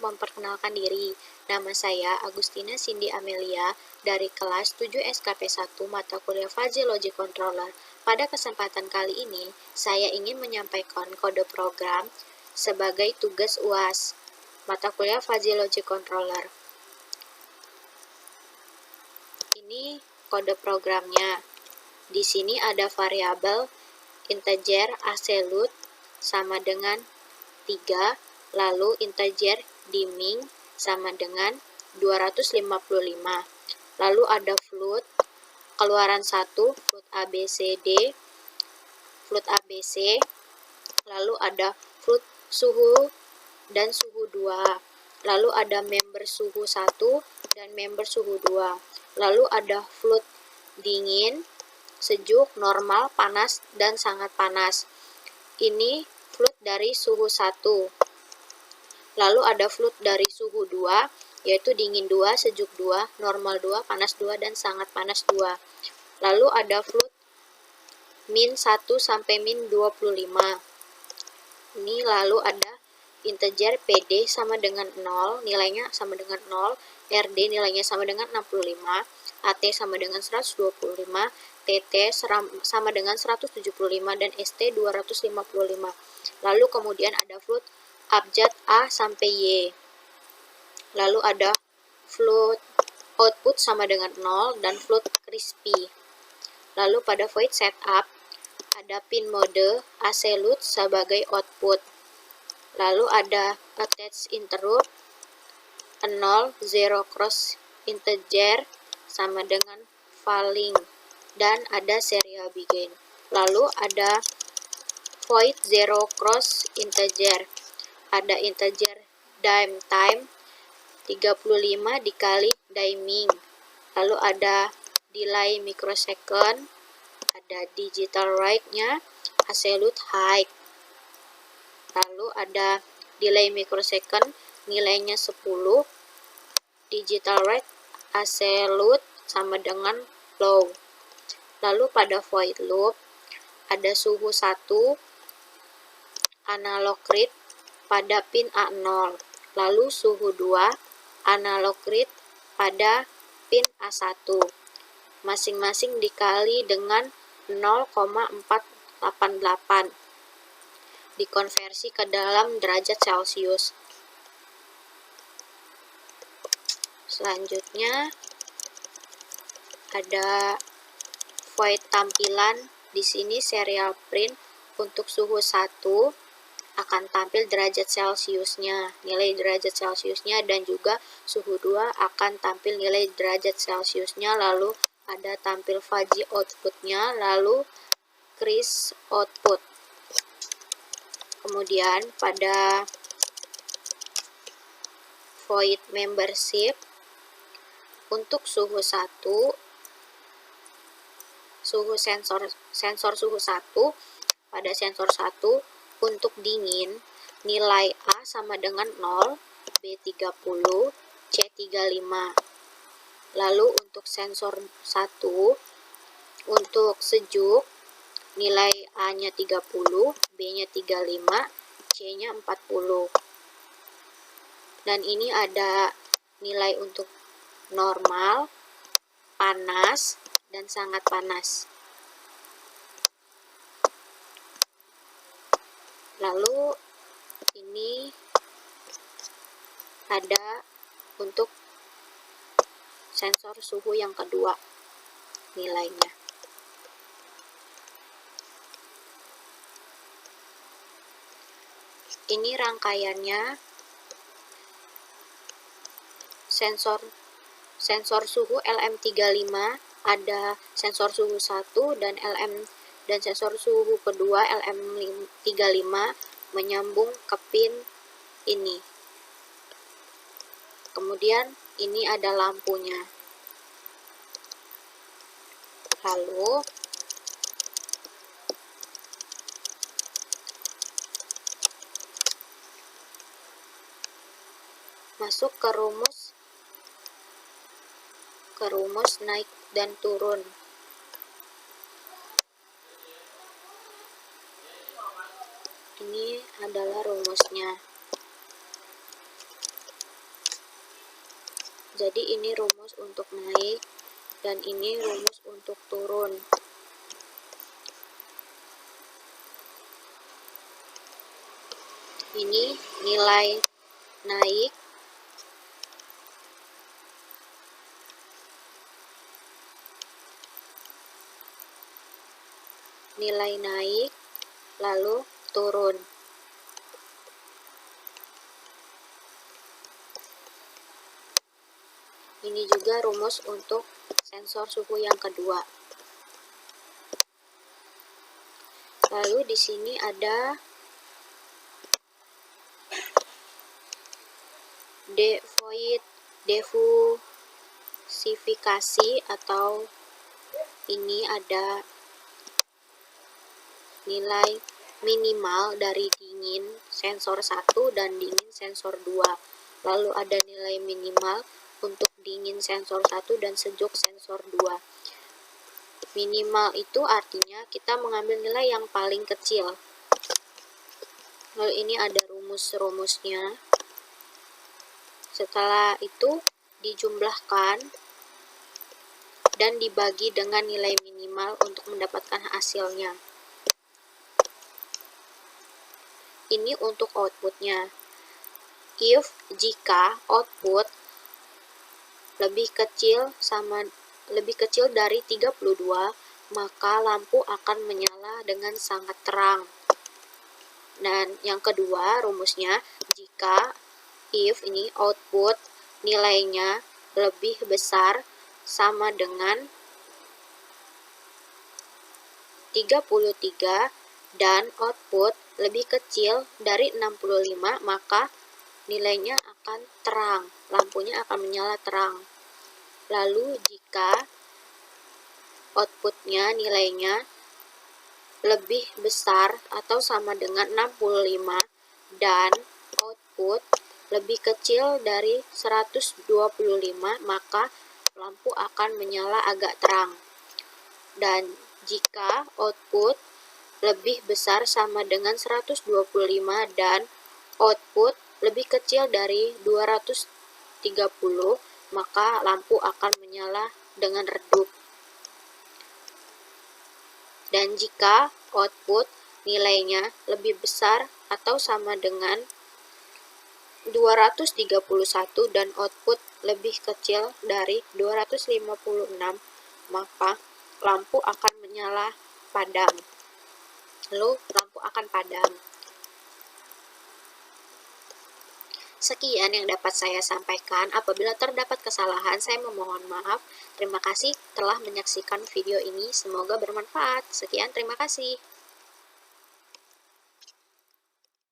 memperkenalkan diri. Nama saya Agustina Cindy Amelia dari kelas 7 SKP 1 mata kuliah Fuzzy Logic Controller. Pada kesempatan kali ini, saya ingin menyampaikan kode program sebagai tugas UAS mata kuliah Fuzzy Logic Controller. Ini kode programnya. Di sini ada variabel integer absolute sama dengan 3, lalu integer dimming sama dengan 255. Lalu ada float, keluaran 1, float ABCD, float ABC, lalu ada float suhu dan suhu 2. Lalu ada member suhu 1 dan member suhu 2. Lalu ada float dingin, sejuk, normal, panas, dan sangat panas. Ini float dari suhu 1. Lalu ada float dari suhu 2, yaitu dingin 2, sejuk 2, normal 2, panas 2, dan sangat panas 2. Lalu ada float min 1 sampai min 25. Ini lalu ada integer PD sama dengan 0, nilainya sama dengan 0, RD nilainya sama dengan 65, AT sama dengan 125, TT sama dengan 175, dan ST 255. Lalu kemudian ada float abjad A sampai Y. Lalu ada float output sama dengan 0 dan float crispy. Lalu pada void setup ada pin mode absolute sebagai output. Lalu ada attach interrupt 0, 0 cross integer sama dengan falling, dan ada serial begin. Lalu ada void 0 cross integer, ada integer dime time 35 dikali diming, lalu ada delay microsecond, ada digital write-nya absolute height, lalu ada delay microsecond nilainya 10, digital write absolute sama dengan low. Lalu pada void loop ada suhu 1 analog read pada pin A0, lalu suhu 2 analog read pada pin A1, masing-masing dikali dengan 0,488, dikonversi ke dalam derajat Celcius. Selanjutnya ada void tampilan. Di sini serial print untuk suhu 1 akan tampil derajat Celciusnya, nilai derajat Celciusnya, dan juga suhu 2 akan tampil nilai derajat Celciusnya. Lalu ada tampil fuzzy outputnya, lalu crisp output. Kemudian pada void membership untuk suhu 1, suhu sensor suhu 1, pada sensor 1 untuk dingin nilai A sama dengan 0, B30, C35. Lalu untuk sensor 1 untuk sejuk nilai A-nya 30, B-nya 35, C-nya 40. Dan ini ada nilai untuk normal, panas, dan sangat panas. Lalu ini ada untuk sensor suhu yang kedua nilainya. Ini rangkaiannya sensor suhu LM35, ada sensor suhu 1 dan sensor suhu kedua LM35 menyambung ke pin ini. Kemudian ini ada lampunya. Lalu masuk ke rumus naik dan turun. Ini adalah rumusnya. Jadi ini rumus untuk naik dan ini rumus untuk turun. Ini nilai naik, lalu turun. Ini juga rumus untuk sensor suhu yang kedua. Lalu di sini ada diversifikasi, atau ini ada nilai minimal dari dingin sensor 1 dan dingin sensor 2. Lalu ada nilai minimal untuk dingin sensor 1 dan sejuk sensor 2. Minimal itu artinya kita mengambil nilai yang paling kecil. Lalu ini ada rumus-rumusnya. Setelah itu dijumlahkan dan dibagi dengan nilai minimal untuk mendapatkan hasilnya. Ini untuk outputnya. Jika output lebih kecil dari 32, maka lampu akan menyala dengan sangat terang. Dan yang kedua rumusnya, jika ini output nilainya lebih besar sama dengan 33 dan output lebih kecil dari 65, maka nilainya akan terang, lampunya akan menyala terang. Lalu jika outputnya nilainya lebih besar atau sama dengan 65 dan output lebih kecil dari 125, maka lampu akan menyala agak terang. Dan jika output lebih besar sama dengan 125 dan output lebih kecil dari 230, maka lampu akan menyala dengan redup. Dan jika output nilainya lebih besar atau sama dengan 231 dan output lebih kecil dari 256, maka lampu akan menyala padam. Lalu lampu akan padam. Sekian yang dapat saya sampaikan. Apabila terdapat kesalahan, saya memohon maaf. Terima kasih telah menyaksikan video ini. Semoga bermanfaat. Sekian, terima kasih.